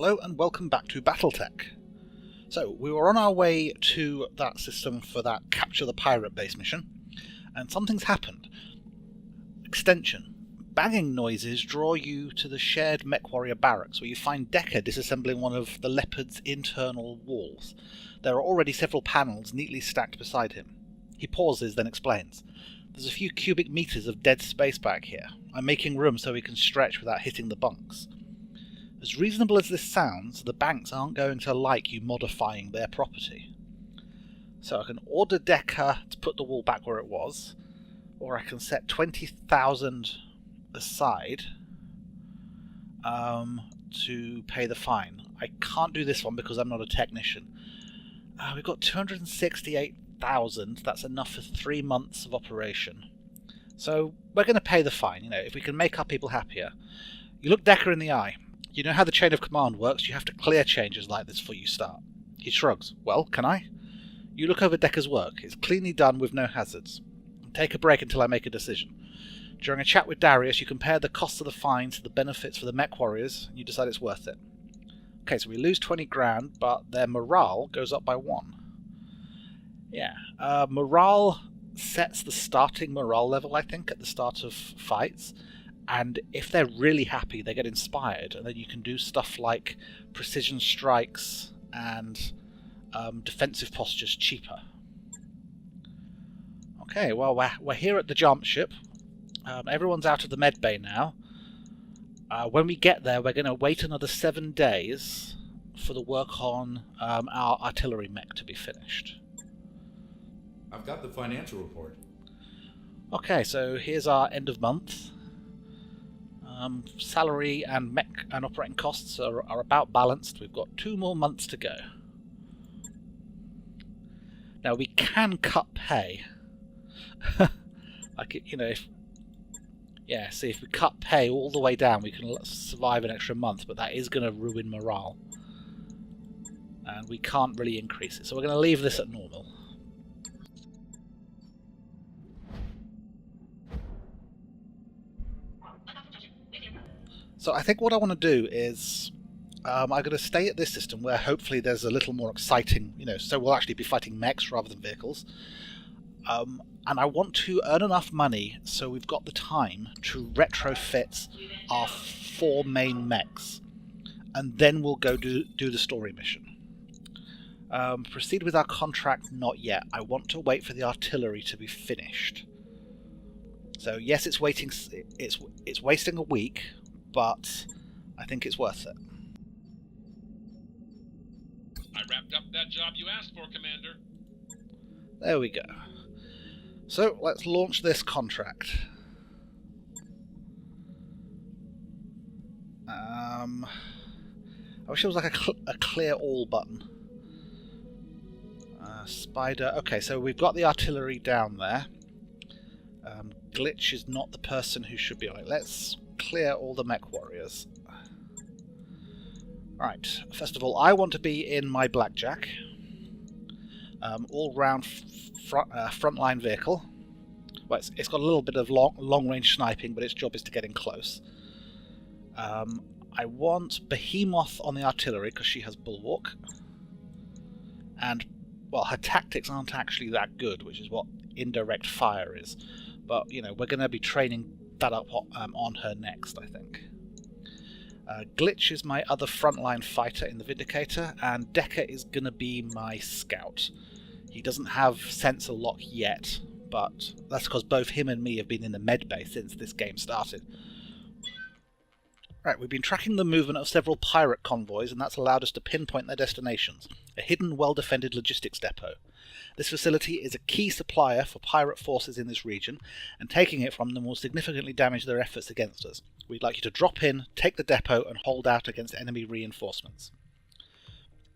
Hello and welcome back to Battletech. So, we were on our way to that system for that Capture the Pirate base mission, and something's happened. Extension. Banging noises draw you to the shared MechWarrior barracks, where you find Decker disassembling one of the Leopard's internal walls. There are already several panels neatly stacked beside him. He pauses, then explains. There's a few cubic meters of dead space back here. I'm making room so we can stretch without hitting the bunks. As reasonable as this sounds, the banks aren't going to like you modifying their property. So I can order Decker to put the wall back where it was, or I can set 20,000 aside to pay the fine. I can't do this one because I'm not a technician. We've got 268,000. That's enough for 3 months of operation. So we're going to pay the fine. You know, if we can make our people happier. You look Decker in the eye. You know how the chain of command works. You have to clear changes like this before you start. He shrugs. Well, can I? You look over Decker's work. It's cleanly done with no hazards. Take a break until I make a decision. During a chat with Darius, you compare the cost of the fine to the benefits for the MechWarriors, and you decide it's worth it. Okay, so we lose 20 grand, but their morale goes up by 1. Yeah, morale sets the starting morale level, I think, at the start of fights. And if they're really happy, they get inspired, and then you can do stuff like precision strikes and defensive postures cheaper. Okay, well, we're here at the jump ship. Everyone's out of the med bay now. When we get there, we're going to wait another 7 days for the work on our artillery mech to be finished. I've got the financial report. Okay, so here's our end of month. Salary and mech and operating costs are about balanced. We've got 2 more months to go. Now we can cut pay. Like, you know, if we cut pay all the way down, we can survive an extra month, but that is going to ruin morale, and we can't really increase it. So we're going to leave this at normal. So I think what I want to do is I'm going to stay at this system where hopefully there's a little more exciting, you know, so we'll actually be fighting mechs rather than vehicles. And I want to earn enough money so we've got the time to retrofit our 4 main mechs. And then we'll go do the story mission. Proceed with our contract, not yet. I want to wait for the artillery to be finished. So yes, it's wasting a week, but I think it's worth it. I wrapped up that job you asked for, Commander. There we go. So let's launch this contract. I wish there was like a clear all button. Spider. Okay, so we've got the artillery down there. Glitch is not the person who should be on it. Let's clear all the MechWarriors. Right, first of all, I want to be in my Blackjack. All-round frontline vehicle. Well, it's got a little bit of long-range sniping, but its job is to get in close. I want Behemoth on the artillery, because she has Bulwark. And, well, her tactics aren't actually that good, which is what indirect fire is. But, you know, we're going to be training that up on her next, I think. Glitch is my other frontline fighter in the Vindicator, and Decker is going to be my scout. He doesn't have sensor lock yet, but that's because both him and me have been in the med bay since this game started. Right, we've been tracking the movement of several pirate convoys, and that's allowed us to pinpoint their destinations. A hidden, well-defended logistics depot. This facility is a key supplier for pirate forces in this region, and taking it from them will significantly damage their efforts against us. We'd like you to drop in, take the depot, and hold out against enemy reinforcements.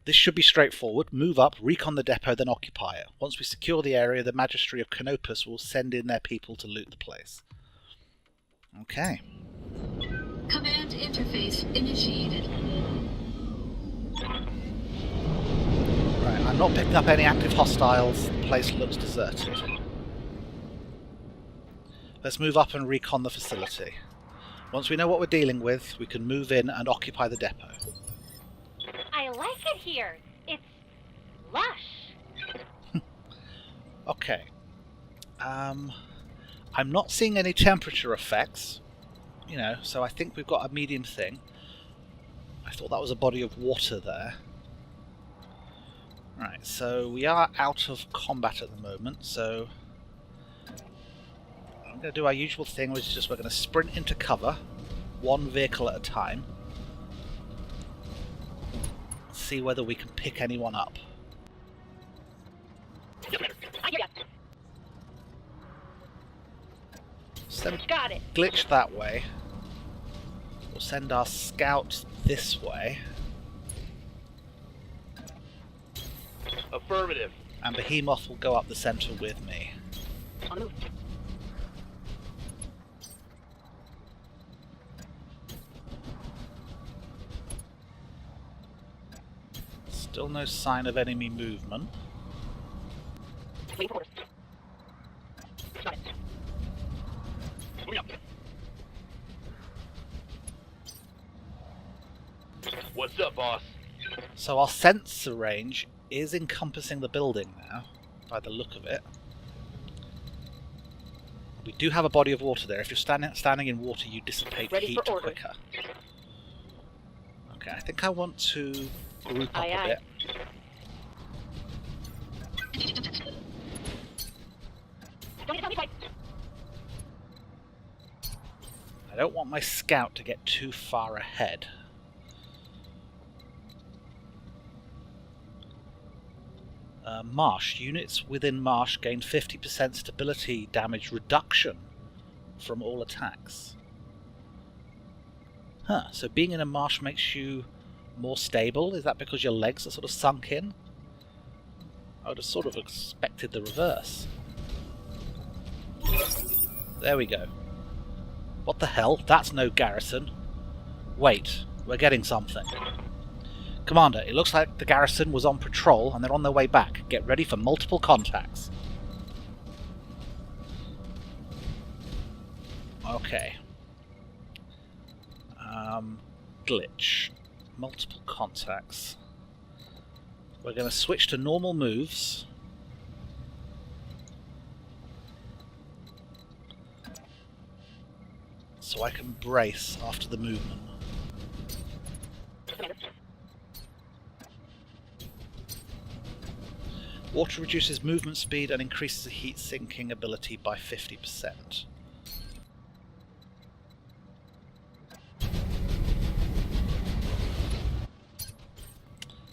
This should be straightforward. Move up, recon the depot, then occupy it. Once we secure the area, the Magistry of Canopus will send in their people to loot the place. Okay. Command interface initiated. Right, I'm not picking up any active hostiles. The place looks deserted. Let's move up and recon the facility. Once we know what we're dealing with, we can move in and occupy the depot. like it here. It's lush. Okay. I'm not seeing any temperature effects, you know, so I think we've got a medium thing. I thought that was a body of water there. Right, so we are out of combat at the moment, so I'm going to do our usual thing, which is just we're going to sprint into cover, one vehicle at a time, see whether we can pick anyone up. Got it. Glitch that way. We'll send our scouts this way. Affirmative. And Behemoth will go up the centre with me. On the move. Still no sign of enemy movement. Wait for orders. Got it. Moving up. What's up, boss? So our sensor range is encompassing the building now, by the look of it. We do have a body of water there. If you're standing in water, you dissipate heat quicker. Okay, I think I want to group up a bit. I don't want my scout to get too far ahead. Marsh. Units within Marsh gain 50% stability damage reduction from all attacks. Huh, so being in a marsh makes you more stable? Is that because your legs are sort of sunk in? I would have sort of expected the reverse. There we go. What the hell? That's no garrison. Wait, we're getting something. Commander, it looks like the garrison was on patrol and they're on their way back. Get ready for multiple contacts. Okay. Glitch. Multiple contacts. We're going to switch to normal moves. So I can brace after the movement. Water reduces movement speed and increases the heat sinking ability by 50%.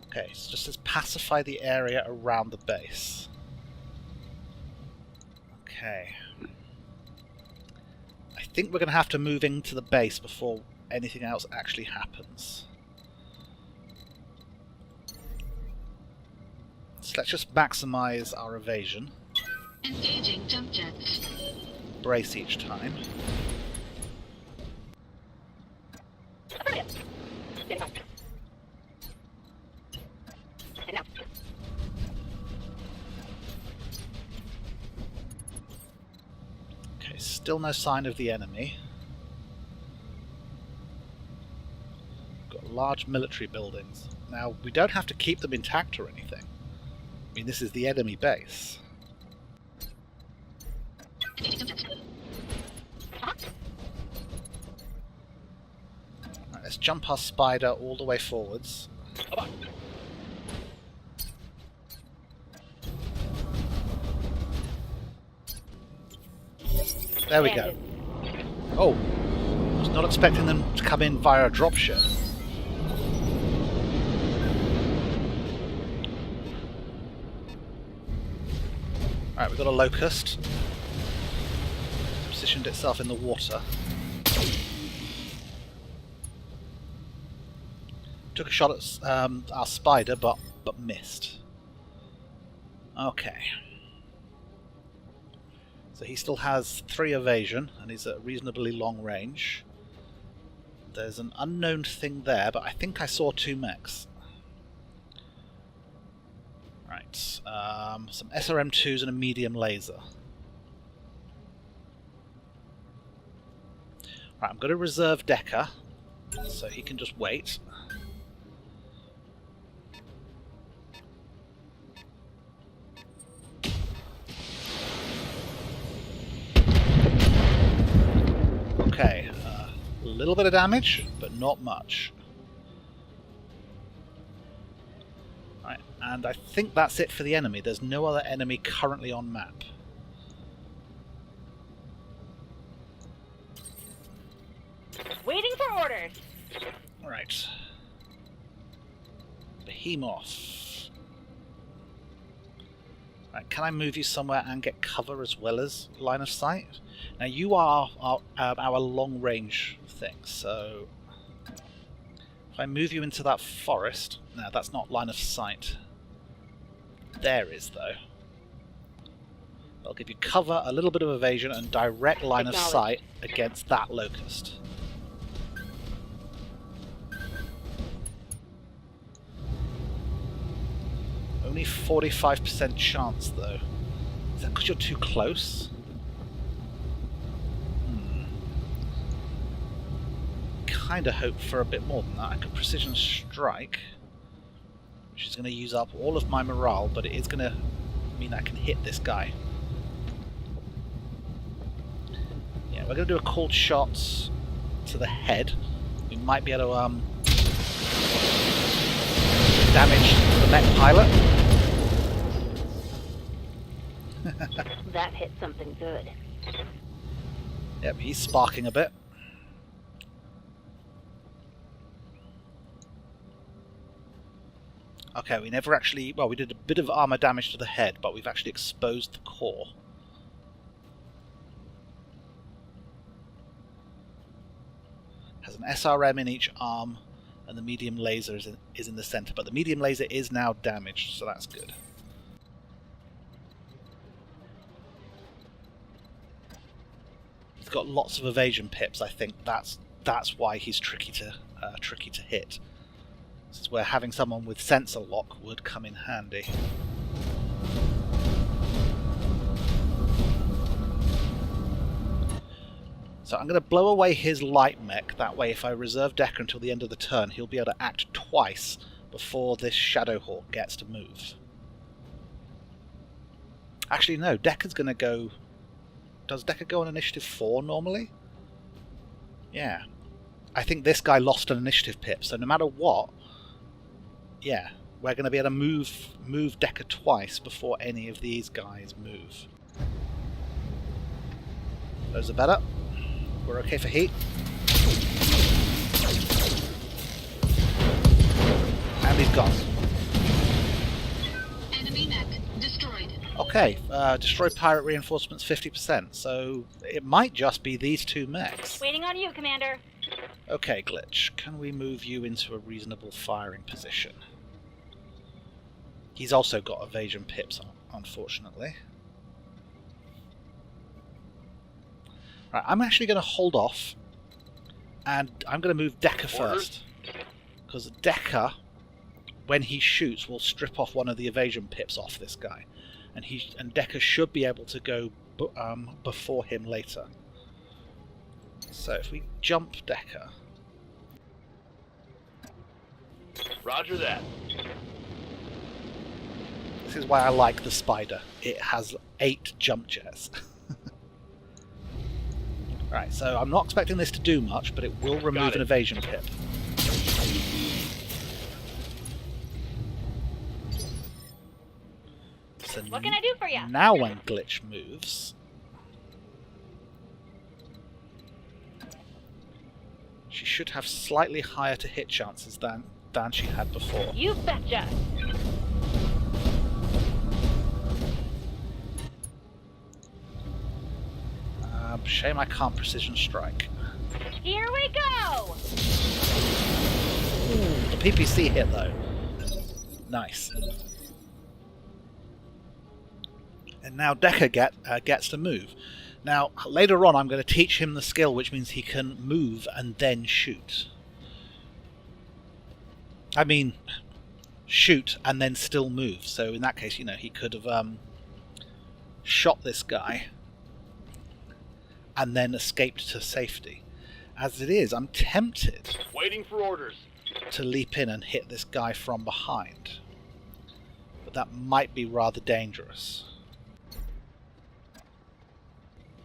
Okay, so just says pacify the area around the base. Okay. I think we're going to have to move into the base before anything else actually happens. So let's just maximize our evasion. Engaging jump jets. Brace each time. Okay, still no sign of the enemy. Got large military buildings. Now, we don't have to keep them intact or anything. I mean, this is the enemy base. Right, let's jump our spider all the way forwards. There we go. Oh, I was not expecting them to come in via a dropship. Alright, we've got a locust. Positioned itself in the water. Took a shot at our spider, but missed. Okay. So he still has 3 evasion, and he's at reasonably long range. There's an unknown thing there, but I think I saw 2 mechs. Right, some SRM2s and a medium laser. Right, I'm going to reserve Decker, so he can just wait. little bit of damage, but not much. Right, and I think that's it for the enemy. There's no other enemy currently on map. Waiting for orders. Right. Behemoth. Right, can I move you somewhere and get cover as well as line of sight? Now you are our long range thing, so if I move you into that forest, no, that's not line of sight. There is though. I'll give you cover, a little bit of evasion, and direct line of sight against that locust. Only 45% chance though. Is that because you're too close? Kinda hope for a bit more than that. I could precision strike, which is going to use up all of my morale, but it is going to mean I can hit this guy. Yeah, we're going to do a cold shot to the head. We might be able to damage the mech pilot. That hit something good. Yep, he's sparking a bit. Okay, we never actually... Well, we did a bit of armor damage to the head, but we've actually exposed the core. Has an SRM in each arm, and the medium laser is in the center. But the medium laser is now damaged, so that's good. He's got lots of evasion pips. I think that's why he's tricky to hit. This is where having someone with sensor lock would come in handy. So I'm going to blow away his light mech. That way, if I reserve Decker until the end of the turn, he'll be able to act twice before this Shadowhawk gets to move. Actually, no. Decker's going to go... Does Decker go on Initiative 4 normally? Yeah. I think this guy lost an Initiative pip, so no matter what... Yeah, we're going to be able to move Decker twice before any of these guys move. Those are better. We're okay for heat. And he's gone. Enemy mech destroyed. Okay, destroy pirate reinforcements 50%, so it might just be these two mechs. Waiting on you, Commander. Okay, Glitch, can we move you into a reasonable firing position? He's also got evasion pips, unfortunately. Right, I'm actually going to hold off, and I'm going to move Decker first. Because Decker, when he shoots, will strip off one of the evasion pips off this guy. And Decker should be able to go before him later. So if we jump Decker... Roger that. This is why I like the Spider. It has 8 jump jets. Right, so I'm not expecting this to do much, but it will remove an evasion pip. So What can I do for you? now when Glitch moves... She should have slightly higher to hit chances than she had before. You betcha. Shame I can't precision strike. Here we go. Ooh, the PPC hit though. Nice. And now Decker gets to move. Now, later on I'm going to teach him the skill which means he can move and then shoot. I mean, shoot and then still move. So in that case, you know, he could have shot this guy and then escaped to safety. As it is, I'm tempted Waiting for orders. to leap in and hit this guy from behind. But that might be rather dangerous.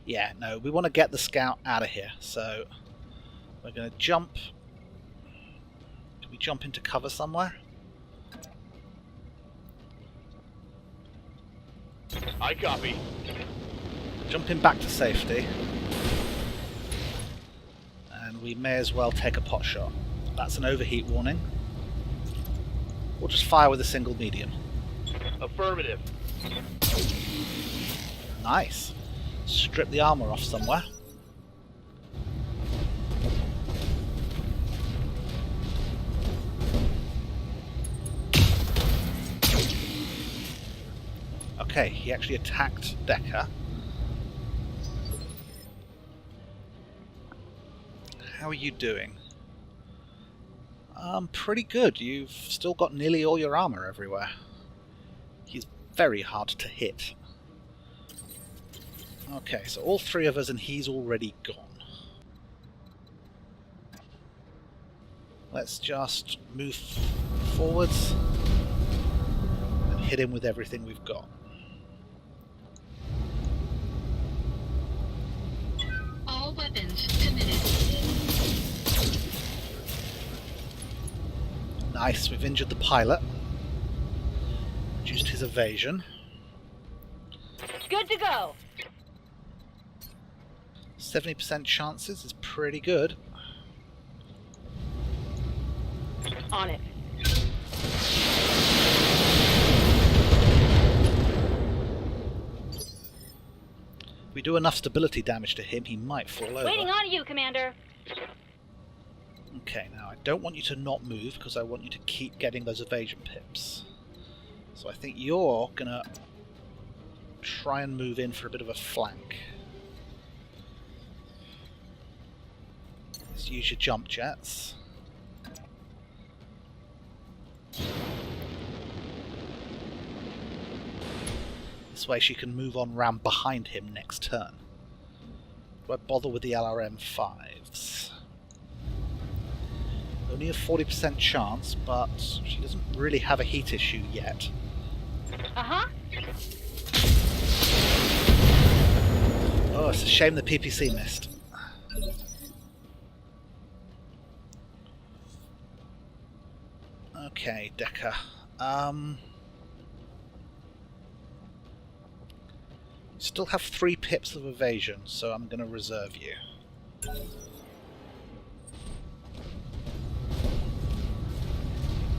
Yeah, no, we want to get the scout out of here, so We're going to jump. Can we jump into cover somewhere? I copy. Jumping back to safety. And we may as well take a pot shot. That's an overheat warning. We'll just fire with a single medium. Affirmative. Nice. Strip the armor off somewhere. Okay, he actually attacked Decker. How are you doing? Pretty good. You've still got nearly all your armor everywhere. He's very hard to hit. Okay, so all three of us and he's already gone. Let's just move forwards and hit him with everything we've got. All weapons committed. Nice, we've injured the pilot. Reduced his evasion. Good to go. 70% chances is pretty good. On it. If we do enough stability damage to him, he might fall over. Waiting on you, Commander. Okay, now I don't want you to not move because I want you to keep getting those evasion pips. So I think you're gonna try and move in for a bit of a flank. Let's use your jump jets. This way she can move on round behind him next turn. Do I bother with the LRM-5s? Only a 40% chance, but she doesn't really have a heat issue yet. Uh-huh. Oh, it's a shame the PPC missed. Okay, Decker. You still have 3 pips of evasion, so I'm going to reserve you.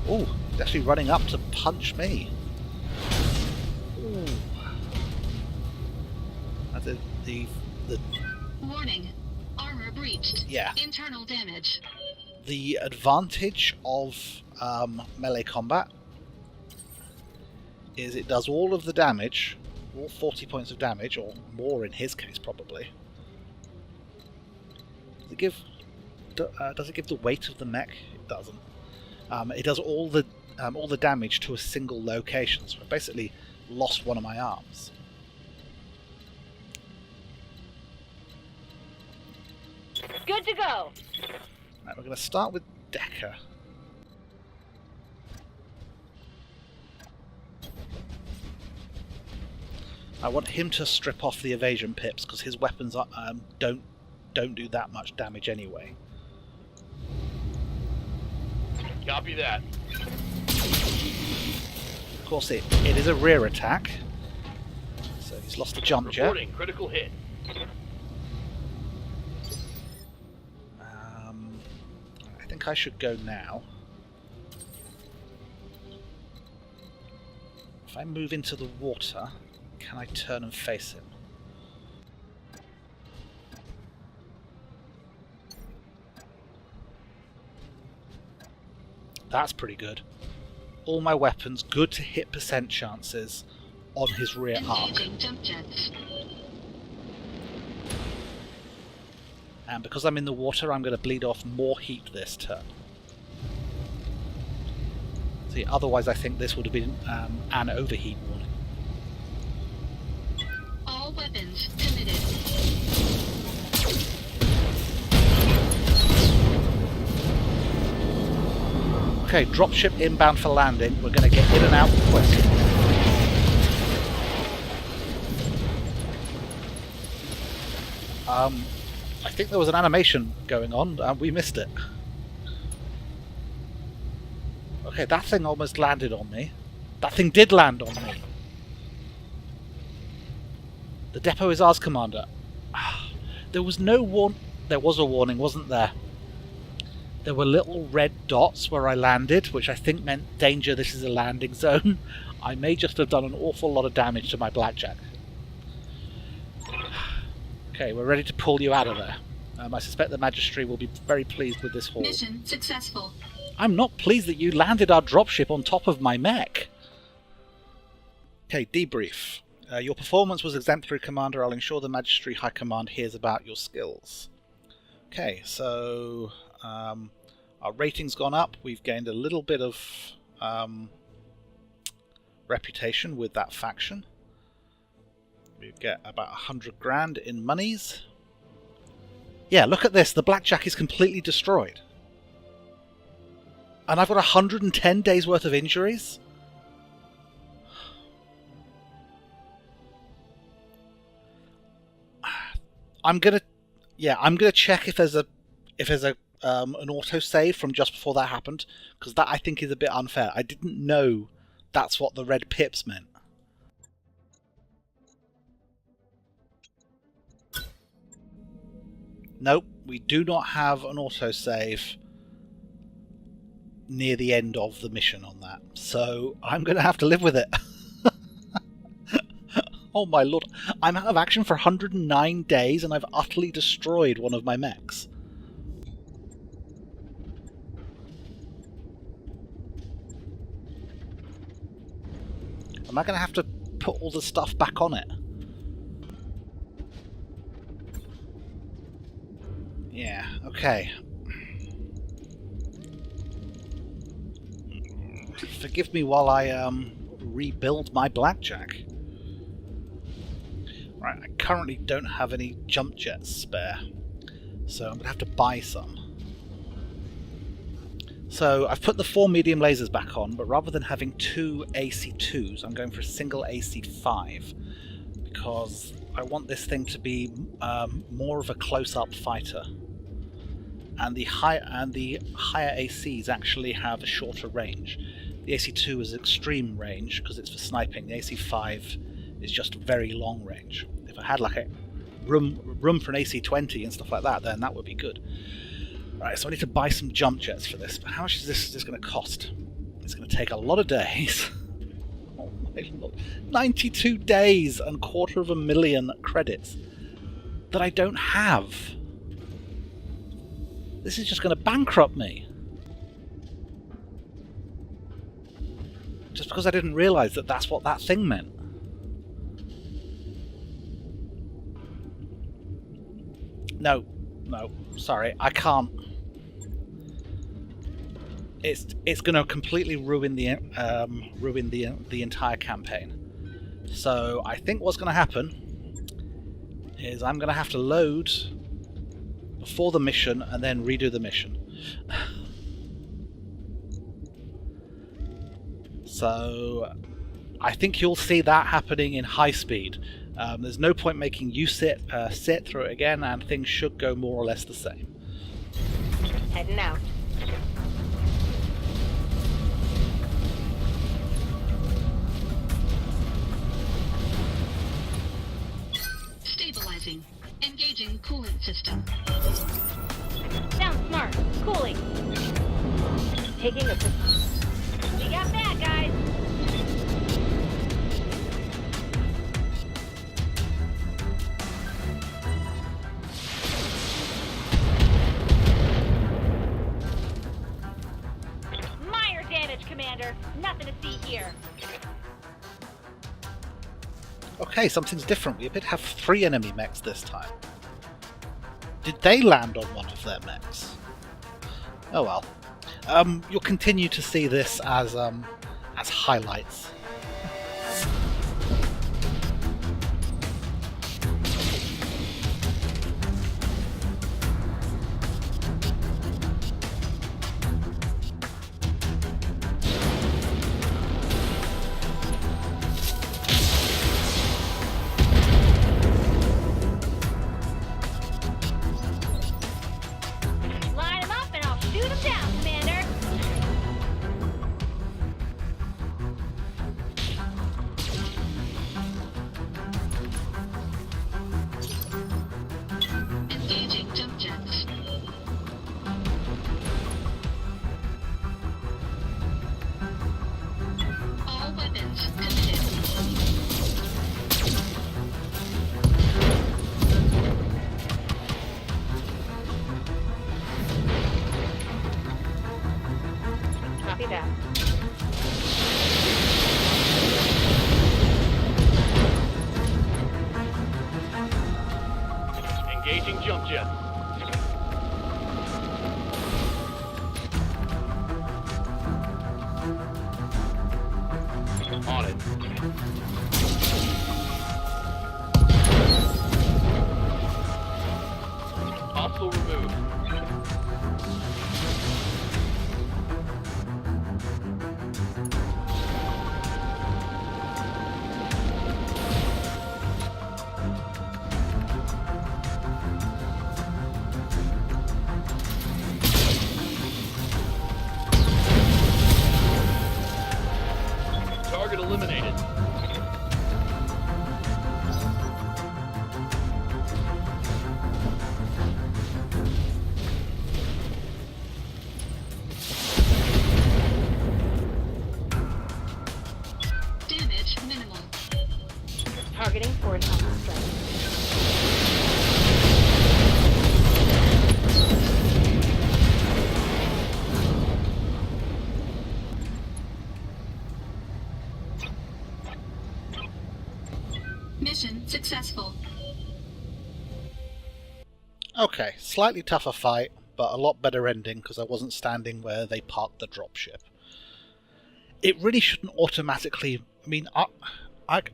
Oh, he's actually running up to punch me. Ooh. The Warning. Armor breached. yeah. Internal damage. The advantage of melee combat is it does all of the damage, all 40 points of damage, or more in his case probably. Does it give the weight of the mech? It doesn't. It does all the damage to a single location, so I basically lost one of my arms. Good to go. Right, we're going to start with Decker. I want him to strip off the evasion pips because his weapons are, don't do that much damage anyway. Copy that. Of course, it is a rear attack, so he's lost the jump jet. Reporting critical hit. I think I should go now. If I move into the water, can I turn and face him? That's pretty good. All my weapons good to hit percent chances on his rear arc. Engaging jump jets. And because I'm in the water, I'm going to bleed off more heat this turn. See, otherwise I think this would have been an overheat warning. All weapons committed. Okay, dropship inbound for landing. We're going to get in and out quick. I think there was an animation going on and we missed it. Okay, that thing almost landed on me. That thing did land on me. The depot is ours, Commander. There was no There was a warning, wasn't there? There were little red dots where I landed, which I think meant danger, this is a landing zone. I may just have done an awful lot of damage to my blackjack. Okay, we're ready to pull you out of there. I suspect the Magistry will be very pleased with this haul. Mission successful. I'm not pleased that you landed our dropship on top of my mech. Okay, debrief. Your performance was exemplary, Commander. I'll ensure the Magistry High Command hears about your skills. Okay, so our rating's gone up. We've gained a little bit of reputation with that faction. We get about 100 grand in monies. Yeah, look at this. The blackjack is completely destroyed. And I've got 110 days worth of injuries? I'm gonna check if there's an autosave from just before that happened, because that I think is a bit unfair. I didn't know that's what the red pips meant. Nope, we do not have an autosave near the end of the mission on that, so I'm going to have to live with it. Oh my lord, I'm out of action for 109 days and I've utterly destroyed one of my mechs. Am I going to have to put all the stuff back on it? Yeah, okay. Forgive me while I rebuild my blackjack. Right, I currently don't have any jump jets spare, so I'm going to have to buy some. So I've put the 4 medium lasers back on, but rather than having 2 AC2s, I'm going for a single AC5, because I want this thing to be more of a close-up fighter. And the higher ACs actually have a shorter range. The AC2 is extreme range because it's for sniping. The AC5 is just very long range. If I had like a room for an AC20 and stuff like that, then that would be good. Right, so I need to buy some jump jets for this. But how much is this going to cost? It's going to take a lot of days. Oh my lord. 92 days and 250,000 credits that I don't have. This is just going to bankrupt me. Just because I didn't realise that that's what that thing meant. No, sorry, I can't. It's going to completely ruin the entire campaign. So I think what's going to happen is I'm going to have to load before the mission and then redo the mission. So I think you'll see that happening in high speed. There's no point making you sit through it again, and things should go more or less the same. Heading out. Stabilizing. Engaging coolant system. Sounds smart. Cooling. Taking a... We got bad guys. Minor damage, Commander. Nothing to see here. Okay, something's different. We appear to have 3 enemy mechs this time. Did they land on one of their mechs? Oh well. You'll continue to see this as highlights. Engaging jump jets. On it. Hostile removed. Target eliminated. Damage minimal. Targeting for an upper strike. Mission successful. Okay, slightly tougher fight, but a lot better ending because I wasn't standing where they parked the dropship. It really shouldn't automatically... I mean, I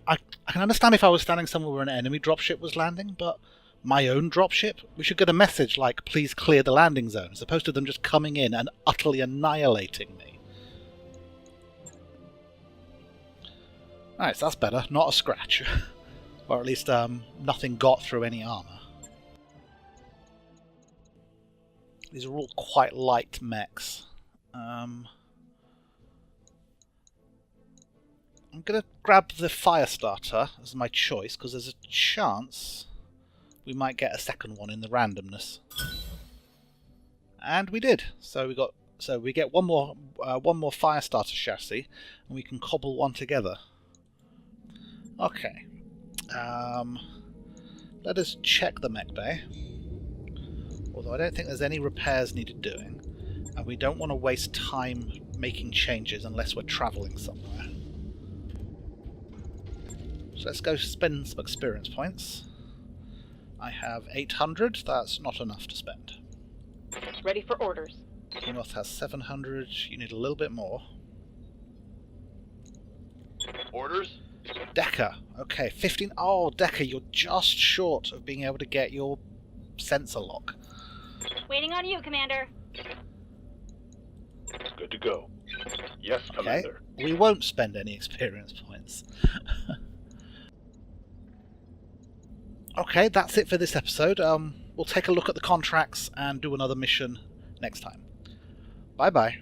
can understand if I was standing somewhere where an enemy dropship was landing, but my own dropship? We should get a message like, please clear the landing zone, as opposed to them just coming in and utterly annihilating me. Alright, so that's better. Not a scratch. Or at least nothing got through any armor. These are all quite light mechs. I'm going to grab the fire starter as my choice, because there's a chance we might get a second one in the randomness. And we did. So we get one more fire starter chassis, and we can cobble one together. Okay. Let us check the mech bay. Although I don't think there's any repairs needed doing, and we don't want to waste time making changes unless we're travelling somewhere. So let's go spend some experience points. I have 800, that's not enough to spend. Ready for orders. North has 700, you need a little bit more. Orders? Decker, okay, 15. Oh, Decker, you're just short of being able to get your sensor lock. Waiting on you, Commander. Good to go. Yes, Okay, Commander. we won't spend any experience points. Okay, that's it for this episode. We'll take a look at the contracts and do another mission next time. Bye-bye.